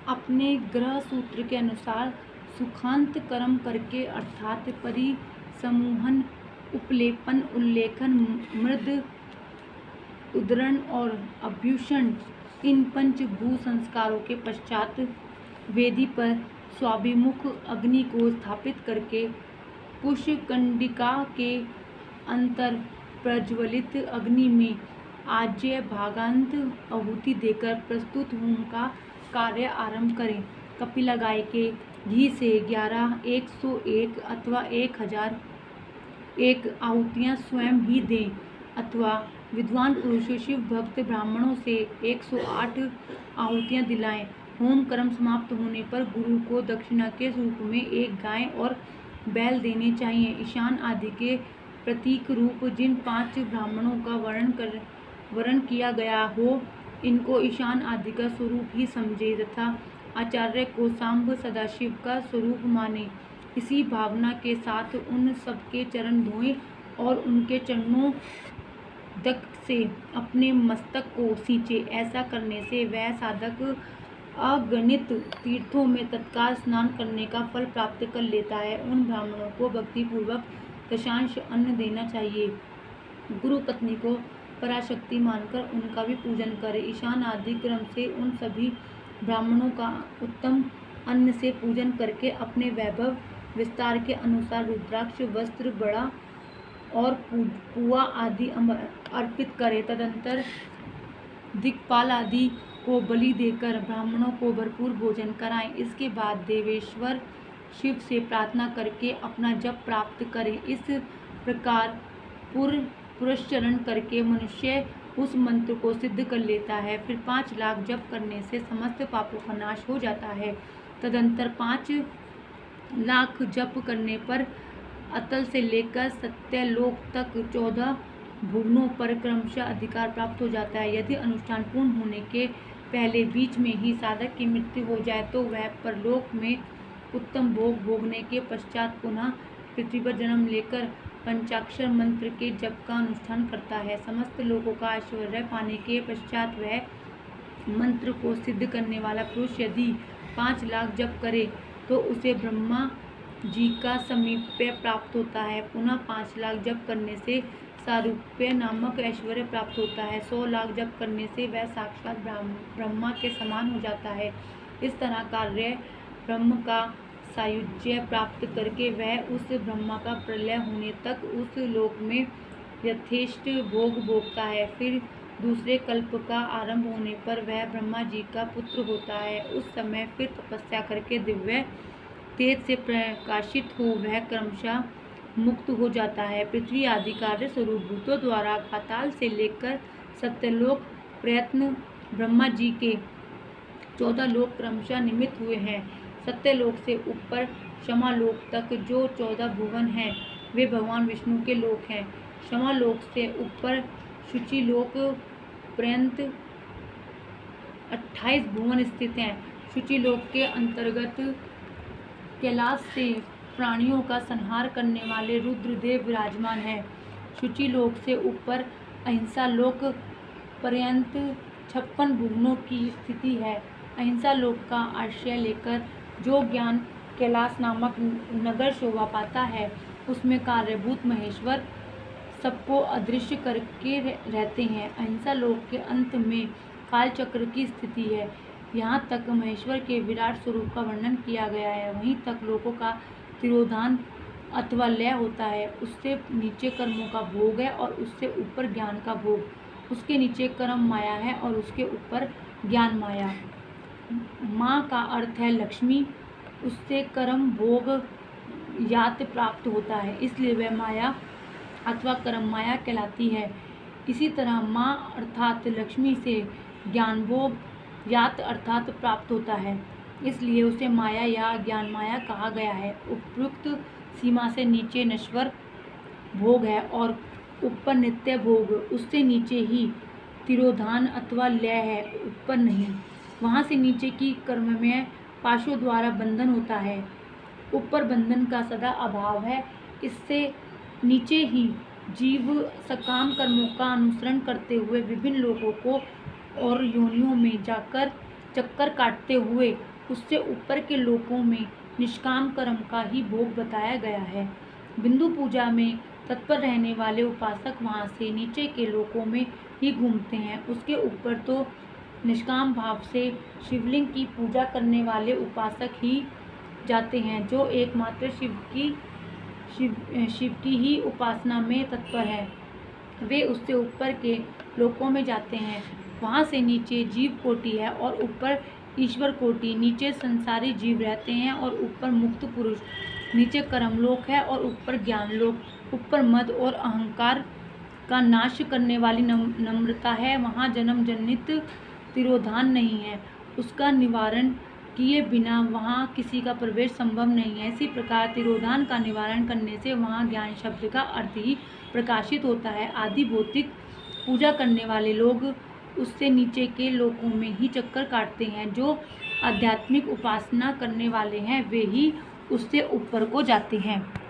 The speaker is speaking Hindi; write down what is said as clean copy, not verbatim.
अपने ग्रह सूत्र के अनुसार सुखांत कर्म करके अर्थात परिसमूहन, उपलेपन, उल्लेखन, मृद, उद्धरण और अभ्यूषण, इन पंचभूत संस्कारों के पश्चात वेदी पर स्वाभिमुख अग्नि को स्थापित करके कुशकंडिका के अंतर प्रज्वलित अग्नि में आज्य भागांत आहुति देकर प्रस्तुत होम का कार्य आरंभ करें। कपिला गाय के घी से 11, 101 अथवा 1001 आहुतियाँ स्वयं ही दें अथवा विद्वान पुरुषों शिव भक्त ब्राह्मणों से 108 आहुतियाँ दिलाएं। होम कर्म समाप्त होने पर गुरु को दक्षिणा के रूप में एक गाय और बैल देने चाहिए। ईशान आदि के प्रतीक रूप जिन 5 ब्राह्मणों का वर्णन किया गया हो, इनको ईशान आदि का स्वरूप ही समझे तथा आचार्य को सांब सदाशिव का स्वरूप माने। इसी भावना के साथ उन सबके चरण धोएं और उनके चरणों तक से अपने मस्तक को सींचे। ऐसा करने से वह साधक अगणित तीर्थों में तत्काल स्नान करने का फल प्राप्त कर लेता है। उन ब्राह्मणों को भक्तिपूर्वक दशांश अन्न देना चाहिए। गुरु पत्नी को पराशक्ति मानकर उनका भी पूजन करें। ईशान आदि क्रम से उन सभी ब्राह्मणों का उत्तम अन्न से पूजन करके अपने वैभव विस्तार के अनुसार रुद्राक्ष, वस्त्र, बड़ा और पुआ आदि अर्पित करें। तदंतर दिक्पाल आदि को बलि देकर ब्राह्मणों को भरपूर भोजन कराएं। इसके बाद देवेश्वर शिव से प्रार्थना करके अपना जप प्राप्त करें। इस प्रकार पुरस्चरण करके मनुष्य उस मंत्र को सिद्ध कर लेता है। फिर 5 लाख जप करने से समस्त पापों का नाश हो जाता है। तदंतर 5 लाख जप करने पर अतल से लेकर सत्यलोक तक 14 भुवनों पर क्रमशः अधिकार प्राप्त हो जाता है। यदि अनुष्ठान पूर्ण होने के पहले बीच में ही साधक की मृत्यु हो जाए तो वह परलोक में उत्तम भोग भोगने के पश्चात पुनः पृथ्वी पर जन्म लेकर पंचाक्षर मंत्र के जप का अनुष्ठान करता है। समस्त लोगों का ऐश्वर्य पाने के पश्चात वह मंत्र को सिद्ध करने वाला पुरुष यदि 5 लाख जप करे तो उसे ब्रह्मा जी का समीप्य प्राप्त होता है। पुनः 5 लाख जप करने से सारूप्य नामक ऐश्वर्य प्राप्त होता है। 100 लाख जप करने से वह साक्षात ब्रह्मा के समान हो जाता है। इस तरह कार्य ब्रह्म का सायुज्य प्राप्त करके वह उस ब्रह्मा का प्रलय होने तक उस लोक में यथेष्ट भोग भोगता है। फिर दूसरे कल्प का आरंभ होने पर वह ब्रह्मा जी का पुत्र होता है। उस समय फिर तपस्या करके दिव्य तेज से प्रकाशित हो वह क्रमशः मुक्त हो जाता है। पृथ्वी आदि कार्य स्वरूप भूतों द्वारा पाताल से लेकर सत्यलोक प्रयत्न ब्रह्मा जी के 14 लोक क्रमशः निमित्त हुए हैं। सत्यलोक से ऊपर क्षमालोक तक जो 14 भुवन हैं वे भगवान विष्णु के लोक हैं। क्षमालोक से ऊपर शुचिलोक पर्यंत 28 भुवन स्थित हैं। शुचिलोक के अंतर्गत कैलाश से प्राणियों का संहार करने वाले रुद्रदेव विराजमान हैं। शुचिलोक से ऊपर अहिंसा लोक पर्यंत 56 भुवनों की स्थिति है। अहिंसा लोक का आश्रय लेकर जो ज्ञान कैलाश नामक नगर शोभा पाता है उसमें कार्यभूत महेश्वर सबको अदृश्य करके रहते हैं। अहिंसा लोक के अंत में कालचक्र की स्थिति है। यहाँ तक महेश्वर के विराट स्वरूप का वर्णन किया गया है। वहीं तक लोगों का तिरोधान अथवा लय होता है। उससे नीचे कर्मों का भोग है और उससे ऊपर ज्ञान का भोग। उसके नीचे कर्म माया है और उसके ऊपर ज्ञान माया। माँ का अर्थ है लक्ष्मी। उससे कर्म भोग यात प्राप्त होता है, इसलिए वह माया अथवा कर्म माया कहलाती है। इसी तरह माँ अर्थात लक्ष्मी से ज्ञान भोग यात अर्थात प्राप्त होता है, इसलिए उसे माया या ज्ञान माया कहा गया है। उपयुक्त सीमा से नीचे नश्वर भोग है और ऊपर नित्य भोग। उससे नीचे ही तिरोधान अथवा लय है, ऊपर नहीं। वहाँ से नीचे की कर्म में पाशों द्वारा बंधन होता है, ऊपर बंधन का सदा अभाव है। इससे नीचे ही जीव सकाम कर्मों का अनुसरण करते हुए विभिन्न लोगों को और योनियों में जाकर चक्कर काटते हुए उससे ऊपर के लोकों में निष्काम कर्म का ही भोग बताया गया है। बिंदु पूजा में तत्पर रहने वाले उपासक वहाँ से नीचे के लोकों में ही घूमते हैं। उसके ऊपर तो निष्काम भाव से शिवलिंग की पूजा करने वाले उपासक ही जाते हैं, जो एकमात्र शिव की ही उपासना में तत्पर है। वे उससे ऊपर के लोकों में जाते हैं। वहाँ से नीचे जीव कोटि है और ऊपर ईश्वर कोटि। नीचे संसारी जीव रहते हैं और ऊपर मुक्त पुरुष। नीचे कर्मलोक है और ऊपर ज्ञानलोक। ऊपर मद और अहंकार का नाश करने वाली नम्रता है। वहाँ जन्म जनित तिरोधान नहीं है। उसका निवारण किए बिना वहाँ किसी का प्रवेश संभव नहीं है। इसी प्रकार तिरोधान का निवारण करने से वहाँ ज्ञान शब्द का अर्थ ही प्रकाशित होता है। आदि भौतिक पूजा करने वाले लोग उससे नीचे के लोकों में ही चक्कर काटते हैं। जो आध्यात्मिक उपासना करने वाले हैं वे ही उससे ऊपर को जाते हैं।